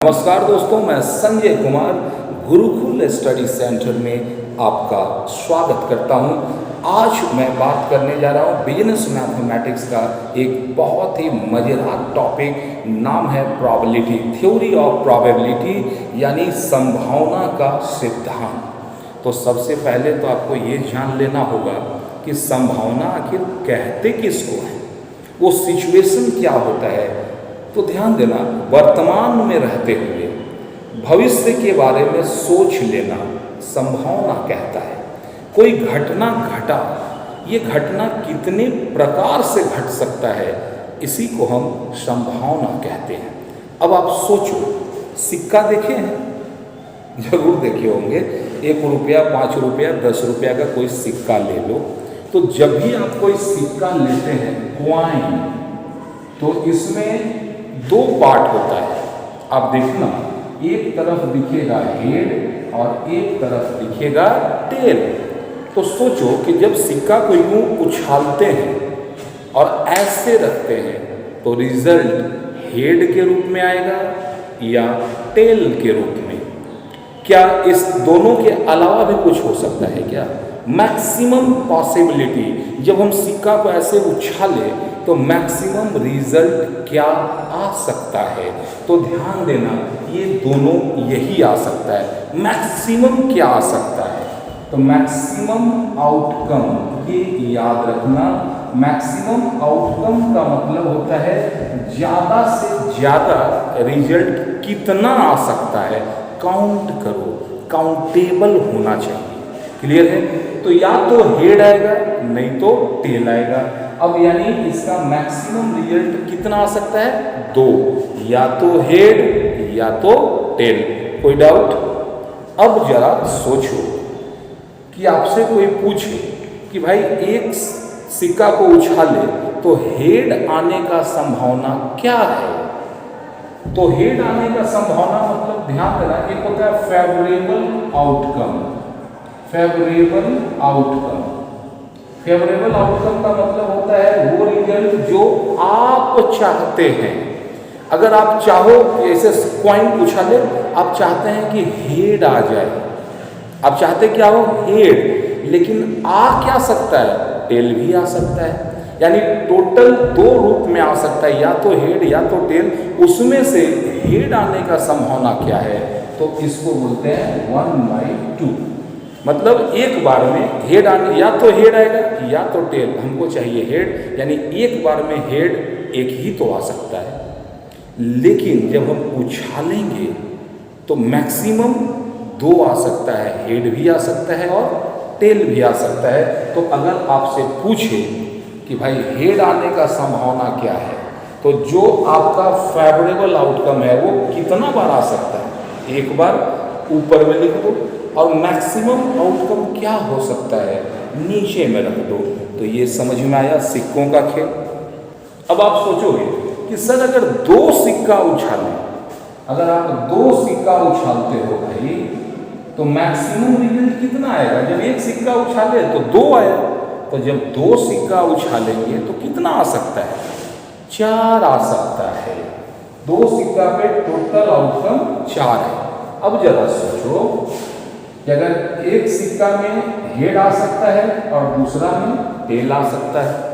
नमस्कार दोस्तों, मैं संजय कुमार गुरुकुल स्टडी सेंटर में आपका स्वागत करता हूं। आज मैं बात करने जा रहा हूं बिजनेस मैथमेटिक्स का एक बहुत ही मज़ेदार टॉपिक। नाम है प्रोबेबिलिटी, थ्योरी ऑफ प्रोबेबिलिटी, यानी संभावना का सिद्धांत। तो सबसे पहले तो आपको ये जान लेना होगा कि संभावना आखिर कहते किसको है, वो सिचुएशन क्या होता है। तो ध्यान देना, वर्तमान में रहते हुए भविष्य के बारे में सोच लेना संभावना कहता है। कोई घटना घटा, ये घटना कितने प्रकार से घट सकता है, इसी को हम संभावना कहते हैं। अब आप सोचो, सिक्का देखे हैं, जरूर देखे होंगे। 1 रुपया, 5 रुपया, 10 रुपया का कोई सिक्का ले लो, तो जब भी आप कोई सिक्का लेते हैं, क्वाइन, तो इसमें 2 पार्ट होता है। आप देखना, एक तरफ दिखेगा हेड और एक तरफ दिखेगा टेल। तो सोचो कि जब सिक्का को यूं उछालते हैं और ऐसे रखते हैं, तो रिजल्ट हेड के रूप में आएगा या टेल के रूप में। क्या इस दोनों के अलावा भी कुछ हो सकता है क्या? मैक्सिमम पॉसिबिलिटी, जब हम सिक्का को ऐसे उछाले तो मैक्सिमम रिजल्ट क्या आ सकता है? तो ध्यान देना, ये दोनों यही आ सकता है। मैक्सिमम क्या आ सकता है? तो मैक्सिमम आउटकम, ये याद रखना, मैक्सिमम आउटकम का मतलब होता है ज़्यादा से ज़्यादा रिजल्ट कितना आ सकता है। काउंट करो, काउंटेबल होना चाहिए। क्लियर है? तो या तो हेड आएगा, नहीं तो टेल आएगा। अब यानी इसका मैक्सिमम रिजल्ट कितना आ सकता है? 2, या तो हेड या तो टेल। कोई डाउट? अब जरा सोचो कि आपसे कोई पूछे कि भाई एक सिक्का को उछाले तो हेड आने का संभावना क्या है? तो हेड आने का संभावना मतलब ध्यान देना, एक होता है favourable outcome. Favourable outcome, favourable outcome का मतलब होता है वो रिजल्ट जो आप चाहते हैं। अगर आप चाहो कि ऐसे कॉइन उछाले, आप चाहते हैं कि हेड आ जाए, आप चाहते क्या हो? हेड, लेकिन आ क्या सकता है? टेल भी आ सकता है। यानी टोटल 2 रूप में आ सकता है, या तो हेड या तो टेल। उसमें से हेड आने का संभावना क्या है? तो इसको बोलते हैं 1/2। मतलब एक बार में हेड आने, या तो हेड आएगा या तो टेल। हमको चाहिए हेड, यानी एक बार में हेड एक ही तो आ सकता है। लेकिन जब हम उछालेंगे तो मैक्सिमम 2 आ सकता है, हेड भी आ सकता है और टेल भी आ सकता है। तो अगर आपसे पूछे कि भाई हेड आने का संभावना क्या है, तो जो आपका फेवरेबल आउटकम है वो कितना बार आ सकता है? एक बार, ऊपर में लिख दो। और मैक्सिमम आउटकम क्या हो सकता है? नीचे में रख दो। तो ये समझ में आया सिक्कों का खेल। अब आप सोचोगे कि सर अगर 2 सिक्का उछालें, अगर आप 2 सिक्का उछालते हो भाई, तो मैक्सिमम रिजल्ट कितना आएगा? जब एक सिक्का उछाले तो 2 आया, तो जब 2 सिक्का उछालेंगे तो कितना आ सकता है? 4 आ सकता है। 2 सिक्का पे टोटल आउटकम 4 है। अब जरा सोचो कि अगर एक सिक्का में हेड आ सकता है और दूसरा में टेल आ सकता है,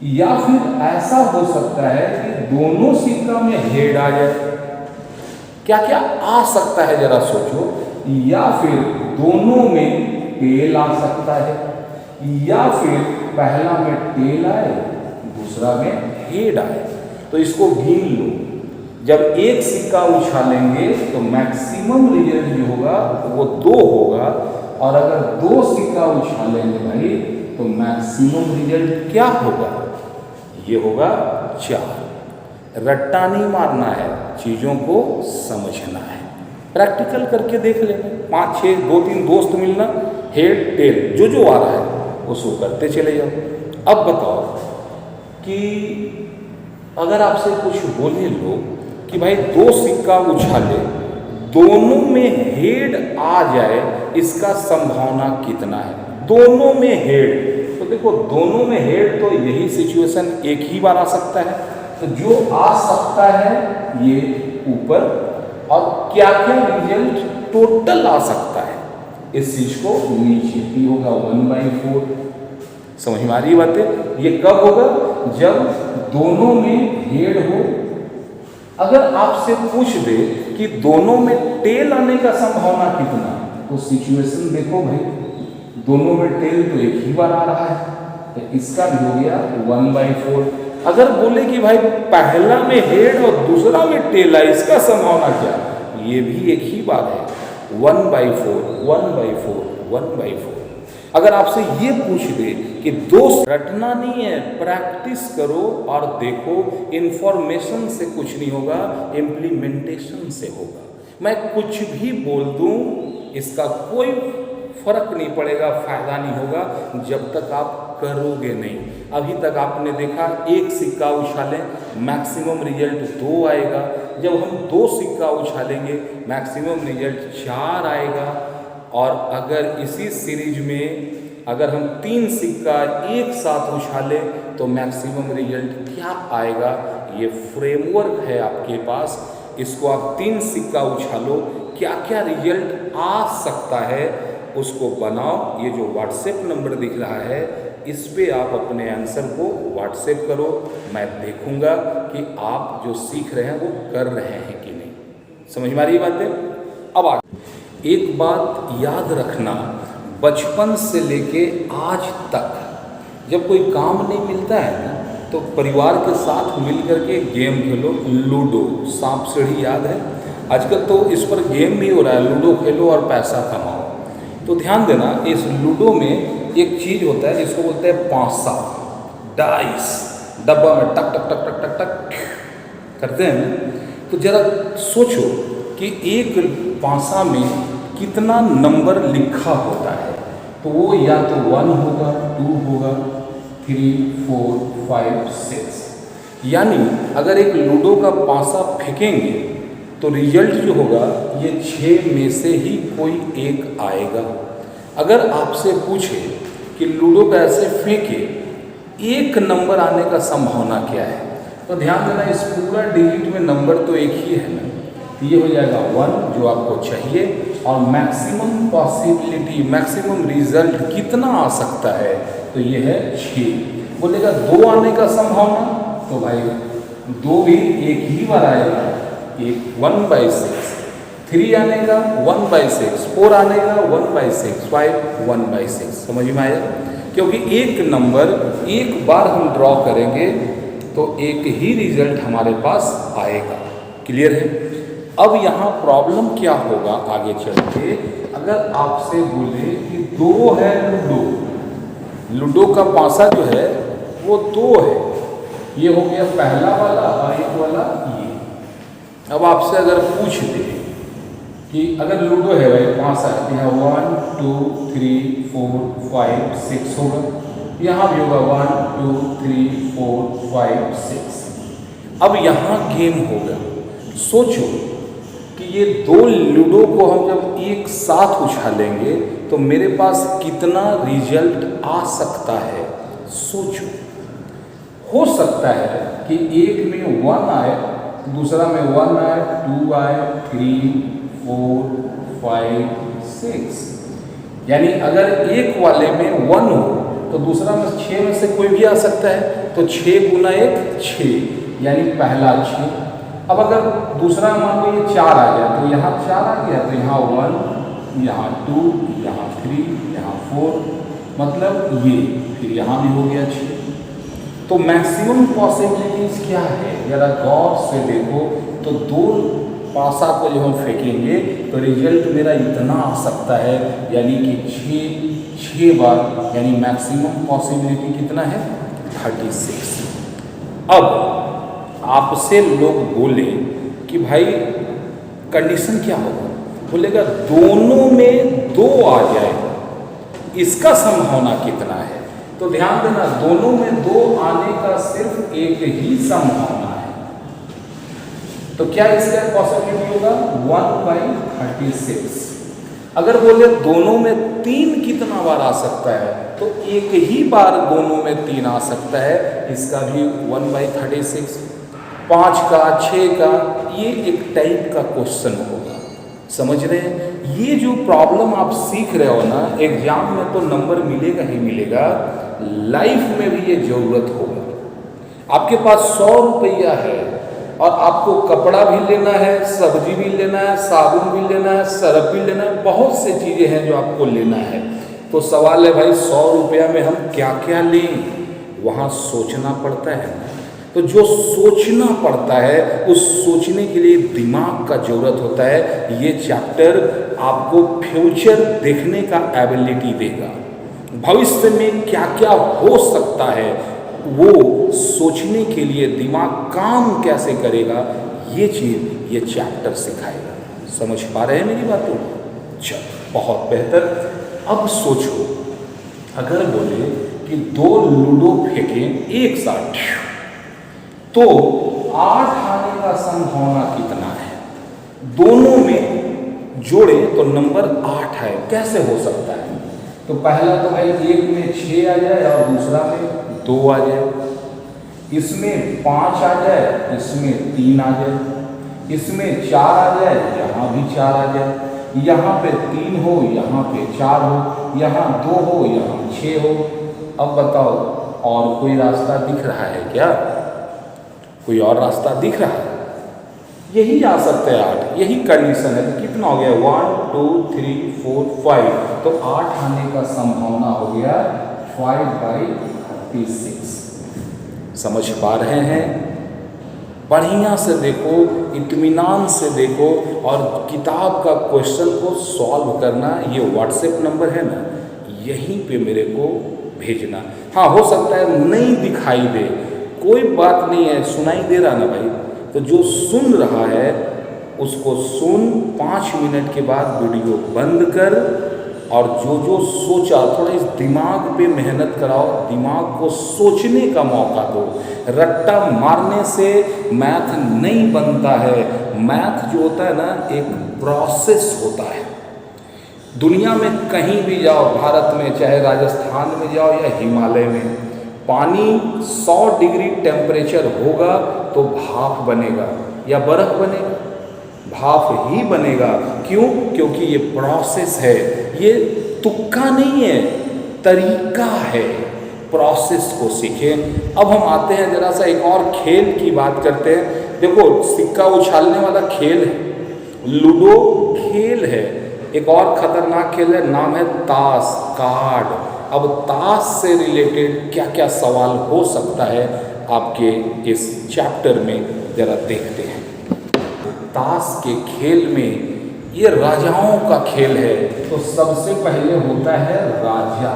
या फिर ऐसा हो सकता है कि दोनों सिक्का में हेड आ जाए। क्या क्या आ सकता है जरा सोचो। या फिर दोनों में टेल आ सकता है, या फिर पहला में टेल आए, दूसरा में हेड आए। तो इसको गिन लो। जब एक सिक्का उछालेंगे तो मैक्सिमम रिजल्ट जो होगा वो 2 होगा, और अगर 2 सिक्का उछालेंगे भाई तो मैक्सिमम रिजल्ट क्या होगा? ये होगा 4। रट्टा नहीं मारना है, चीज़ों को समझना है। प्रैक्टिकल करके देख लेना, 5, 6, 2, 3 दोस्त मिलना, हेड टेल जो आ रहा है उसको करते चले जाओ। अब बताओ कि अगर आपसे कुछ बोले लोग कि भाई 2 सिक्का उछाले, दोनों में हेड आ जाए, इसका संभावना कितना है? दोनों में हेड, तो देखो दोनों में हेड, तो यही सिचुएशन एक ही बार आ सकता है। तो जो आ सकता है ये ऊपर, और क्या क्या रिजल्ट टोटल आ सकता है इस चीज को नीचे। पी होगा 1/4। समझ में आ रही बातें? ये कब होगा? जब दोनों में हेड हो। अगर आपसे पूछ दे कि दोनों में टेल आने का संभावना कितना, तो सिचुएशन देखो भाई, दोनों में टेल तो एक ही बार आ रहा है, तो इसका भी हो गया 1/4। अगर बोले कि भाई पहला में हेड और दूसरा में टेल है, इसका संभावना क्या? ये भी एक ही बात है, 1/4, 1/4, 1/4। अगर आपसे ये पूछ दे कि दोस्त रटना नहीं है, प्रैक्टिस करो और देखो, इंफॉर्मेशन से कुछ नहीं होगा, इम्प्लीमेंटेशन से होगा। मैं कुछ भी बोल दूं, इसका कोई फर्क नहीं पड़ेगा, फायदा नहीं होगा जब तक आप करोगे नहीं। अभी तक आपने देखा एक सिक्का उछालें, मैक्सिमम रिजल्ट 2 आएगा। जब हम 2 सिक्का उछालेंगे, मैक्सिमम रिजल्ट 4 आएगा। और अगर इसी सीरीज में अगर हम 3 सिक्का एक साथ उछालें तो मैक्सिमम रिजल्ट क्या आएगा? ये फ्रेमवर्क है आपके पास, इसको आप 3 सिक्का उछालो, क्या क्या रिजल्ट आ सकता है उसको बनाओ। ये जो व्हाट्सएप नंबर दिख रहा है, इस पे आप अपने आंसर को व्हाट्सएप करो। मैं देखूंगा कि आप जो सीख रहे हैं वो कर रहे हैं कि नहीं। समझ में आ रही बातें? अब आगे एक बात याद रखना, बचपन से लेके आज तक जब कोई काम नहीं मिलता है ना, तो परिवार के साथ मिल करके गेम खेलो। लूडो, सांप सीढ़ी याद है? आजकल तो इस पर गेम भी हो रहा है, लूडो खेलो और पैसा कमाओ। तो ध्यान देना, इस लूडो में एक चीज होता है जिसको बोलते हैं पांसा, डाइस। डब्बा में टक टक टक टक टक टक करते हैं। तो जरा सोचो कि एक पांसा में कितना नंबर लिखा होता है। तो वो या तो 1 होगा, 2 होगा, 3, 4, 5, 6। यानी अगर एक लूडो का पांसा फेंकेंगे तो रिजल्ट जो होगा ये 6 में से ही कोई एक आएगा। अगर आपसे पूछे कि लूडो कैसे फेंके, एक नंबर आने का संभावना क्या है, तो ध्यान देना, इस पूरा डिजिट में नंबर तो एक ही है ना। ये हो जाएगा 1 जो आपको चाहिए, और मैक्सिमम पॉसिबिलिटी, मैक्सिमम रिजल्ट कितना आ सकता है, तो ये है 6। बोलेगा 2 आने का संभावना, तो भाई 2 भी एक ही बार आएगा, एक 1/6। 3 आने का 1/6, 4 आने का 1/6, 5 1/6। समझ में आया? क्योंकि एक नंबर एक बार हम ड्रॉ करेंगे तो एक ही रिजल्ट हमारे पास आएगा। क्लियर है? अब यहाँ प्रॉब्लम क्या होगा आगे चल के, अगर आपसे बोले कि 2 है लूडो, लूडो का पांसा जो है वो 2 है, ये हो गया पहला वाला और एक वाला ये। अब आपसे अगर पूछ दे कि अगर लूडो है भाई, पांसा है, यहाँ 1, 2, 3, 4, 5, 6 होगा, यहाँ भी होगा 1, 2, 3, 4, 5, 6। अब यहाँ गेम होगा। सोचो कि ये 2 लूडो को हम जब एक साथ उछालेंगे तो मेरे पास कितना रिजल्ट आ सकता है। सोचो, हो सकता है कि एक में 1 आए, दूसरा में 1 आए, 2 आए, 3, 4, 5, 6। यानी अगर एक वाले में 1 हो तो दूसरा में 6 में से कोई भी आ सकता है। तो 6 गुना 1 6, यानी पहला 6। अब अगर दूसरा मान लो ये 4 आ गया, तो यहाँ 4 आ गया, तो यहाँ 1, यहाँ 2, यहाँ 3, यहाँ 4, मतलब ये, फिर यहाँ भी हो गया 6। तो मैक्सिमम पॉसिबिलिटीज क्या है, जरा गौर से देखो। तो 2 पासा को जो हम फेंकेंगे तो रिजल्ट मेरा इतना आ सकता है, यानी कि 6 बार, यानी मैक्सिमम पॉसिबिलिटी कितना है 36। अब आपसे लोग बोले कि भाई कंडीशन क्या होगा, बोलेगा दोनों में 2 आ जाए, इसका संभावना कितना है। तो ध्यान देना, दोनों में 2 आने का सिर्फ एक ही संभावना है। तो क्या इसका पॉसिबिलिटी होगा 1/36। अगर बोले दोनों में 3 कितना बार आ सकता है, तो एक ही बार दोनों में 3 आ सकता है, इसका भी 1/36। 5 का, 6 का, ये एक टाइप का क्वेश्चन होगा। समझ रहे हैं? ये जो प्रॉब्लम आप सीख रहे हो ना, एग्जाम में तो नंबर मिलेगा ही मिलेगा, लाइफ में भी ये जरूरत होगा। आपके पास 100 रुपया है और आपको कपड़ा भी लेना है, सब्जी भी लेना है, साबुन भी लेना है, सरफ भी लेना है, बहुत से चीज़ें हैं जो आपको लेना है। तो सवाल है भाई 100 रुपया में हम क्या क्या लें? वहाँ सोचना पड़ता है। तो जो सोचना पड़ता है, उस सोचने के लिए दिमाग का जरूरत होता है। ये चैप्टर आपको फ्यूचर देखने का एबिलिटी देगा। भविष्य में क्या क्या हो सकता है वो सोचने के लिए दिमाग काम कैसे करेगा, ये चीज़ ये चैप्टर सिखाएगा। समझ पा रहे हैं मेरी बातों? चलो बहुत बेहतर। अब सोचो, अगर बोले कि 2 लूडो फेंकें एक साथ तो 8 आने का संभावना कितना है? दोनों में जोड़े तो नंबर 8 है। कैसे हो सकता है? तो पहला तो भाई एक में 6 आ जाए और दूसरा में 2 आ जाए, इसमें 5 आ जाए, इसमें 3 आ जाए, इसमें 4 आ जाए, यहाँ भी 4 आ जाए, यहाँ पे 3 हो, यहाँ पे 4 हो, यहाँ 2 हो, यहाँ 6 हो। अब बताओ और कोई रास्ता दिख रहा है क्या? कोई और रास्ता दिख रहा है? यही आ सकता है 8, यही कंडीशन है। तो कितना हो गया? 1 2 3 4 5। तो 8 आने का संभावना हो गया 5/36। समझ पा रहे हैं? बढ़िया से देखो, इत्मीनान से देखो और किताब का क्वेश्चन को सॉल्व करना। ये व्हाट्सएप नंबर है ना, यहीं पे मेरे को भेजना। हाँ, हो सकता है नहीं दिखाई दे, कोई बात नहीं है, सुनाई दे रहा ना भाई, तो जो सुन रहा है उसको सुन, 5 मिनट के बाद वीडियो बंद कर और जो जो सोचा थोड़ा इस दिमाग पे मेहनत कराओ, दिमाग को सोचने का मौका दो। रट्टा मारने से मैथ नहीं बनता है। मैथ जो होता है ना, एक प्रोसेस होता है। दुनिया में कहीं भी जाओ, भारत में चाहे राजस्थान में जाओ या हिमालय में, पानी 100 डिग्री टेम्परेचर होगा तो भाप बनेगा या बर्फ बनेगा? भाप ही बनेगा। क्यों? क्योंकि ये प्रोसेस है, ये तुक्का नहीं है, तरीका है। प्रोसेस को सीखें। अब हम आते हैं जरा सा एक और खेल की बात करते हैं। देखो, सिक्का उछालने वाला खेल है, लूडो खेल है, एक और खतरनाक खेल है, नाम है ताश, कार्ड। अब ताश से रिलेटेड क्या क्या सवाल हो सकता है आपके इस चैप्टर में, जरा देखते हैं। ताश के खेल में ये राजाओं का खेल है। तो सबसे पहले होता है राजा,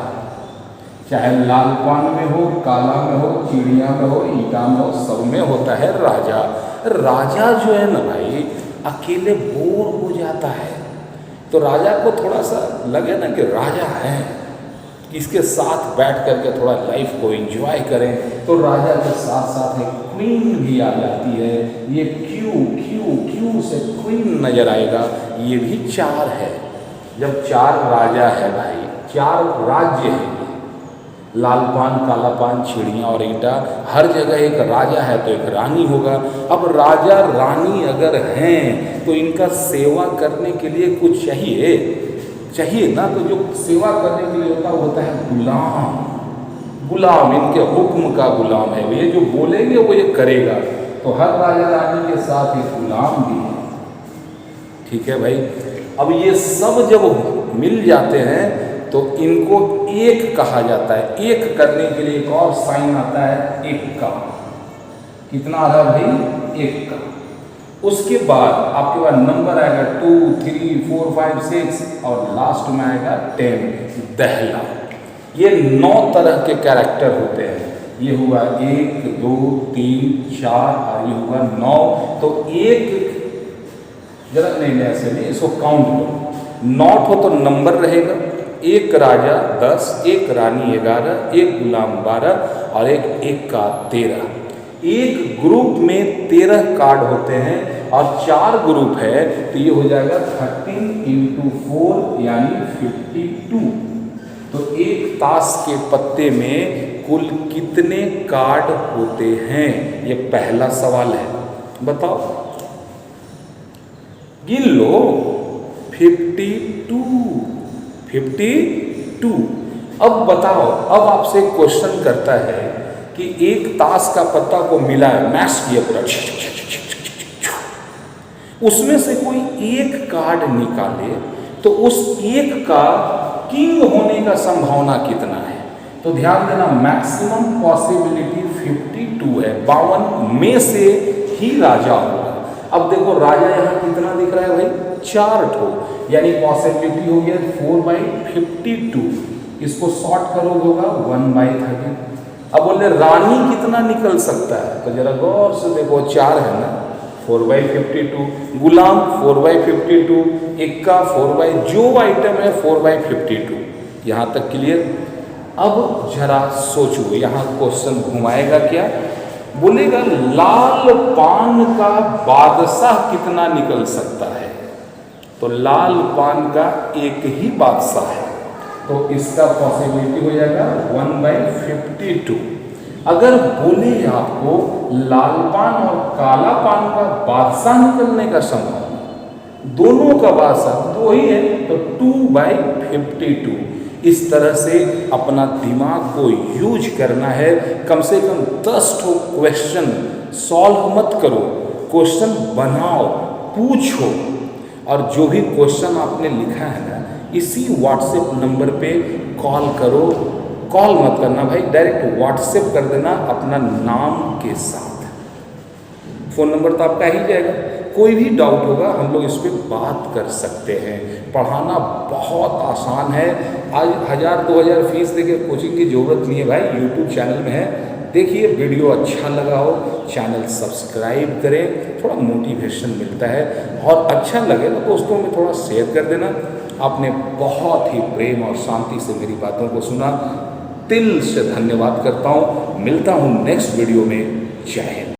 चाहे लाल पान में हो, काला में हो, चिड़िया में हो, ईटा में हो, सब में होता है राजा। राजा जो है ना भाई, अकेले बोर हो जाता है। तो राजा को थोड़ा सा लगे ना कि राजा है, इसके साथ बैठ करके थोड़ा लाइफ को एंजॉय करें, तो राजा के साथ साथ एक क्वीन भी आ जाती है। ये क्यू क्यू क्यू से क्वीन नजर आएगा। ये भी 4 है। जब 4 राजा है भाई, 4 राज्य हैं, लाल पान, काला पान, चिड़िया और ईंटा, हर जगह एक राजा है तो एक रानी होगा। अब राजा रानी अगर हैं तो इनका सेवा करने के लिए कुछ चाहिए ना। तो जो सेवा करने के लिए होता है गुलाम, इनके हुक्म का गुलाम है। ये जो बोलेंगे वो ये करेगा। तो हर राजा रानी के साथ एक गुलाम भी है। ठीक है भाई। अब ये सब जब मिल जाते हैं तो इनको एक कहा जाता है। एक करने के लिए एक और साइन आता है, एक का। कितना आ रहा भाई? 1 का। उसके बाद आपके पास नंबर आएगा 2 3 4 5 6 और लास्ट में आएगा 10, दहला। ये 9 तरह के कैरेक्टर होते हैं। ये हुआ 1 2 3 4 और ये हुआ 9। तो एक जरा नहीं ऐसे नहीं, इसको काउंट करो। 9 हो तो नंबर रहेगा, 1 राजा 10, 1 रानी 11, 1 गुलाम 12 और एक का 13। एक ग्रुप में 13 कार्ड होते हैं और 4 ग्रुप है तो ये हो जाएगा 13 × 4 यानी 52। तो एक ताश के पत्ते में कुल कितने कार्ड होते हैं? ये पहला सवाल है, बताओ। गिन लो, 52, 52। अब बताओ, अब आपसे क्वेश्चन करता है कि एक ताश का पत्ता को मिला है, मैश किया पूरा, उसमें से कोई एक कार्ड निकाले तो उस एक का किंग होने का संभावना कितना है? तो ध्यान देना, मैक्सिमम पॉसिबिलिटी 52 है, 52 में से ही राजा होगा। अब देखो राजा यहाँ कितना दिख रहा है भाई, 4 ठो, यानी पॉसिबिलिटी हो गया 4/52। इसको शॉर्ट करोगे होगा 1/30। अब बोले रानी कितना निकल सकता है, तो जरा गौर से देखो, 4 है ना, 4/52, गुलाम 4/52, इक्का 4 जो आइटम है 4/52। यहाँ तक क्लियर? अब जरा सोचो, यहाँ क्वेश्चन घुमाएगा क्या, बोलेगा लाल पान का बादशाह कितना निकल सकता है? तो लाल पान का एक ही बादशाह है, तो इसका पॉसिबिलिटी हो जाएगा 1/52। अगर बोले आपको लाल पान और काला पान का बादशाह निकलने का संभावना, दोनों का बादशाह दो ही है, तो 2/52। इस तरह से अपना दिमाग को यूज करना है। कम से कम 10 ठो क्वेश्चन सॉल्व मत करो, क्वेश्चन बनाओ, पूछो, और जो भी क्वेश्चन आपने लिखा है ना, इसी व्हाट्सएप नंबर पे कॉल करो। कॉल मत करना भाई, डायरेक्ट व्हाट्सएप कर देना अपना नाम के साथ, फ़ोन नंबर तो आपका ही जाएगा। कोई भी डाउट होगा हम लोग इस पर बात कर सकते हैं। पढ़ाना बहुत आसान है। आज 1000-2000 फीस देके कोचिंग की ज़रूरत नहीं है भाई, यूट्यूब चैनल में है, देखिए। वीडियो अच्छा लगा हो चैनल सब्सक्राइब करें, थोड़ा मोटिवेशन मिलता है, और अच्छा लगे तो दोस्तों में थोड़ा शेयर कर देना। आपने बहुत ही प्रेम और शांति से मेरी बातों को सुना, दिल से धन्यवाद करता हूँ। मिलता हूँ नेक्स्ट वीडियो में। जय हिंद।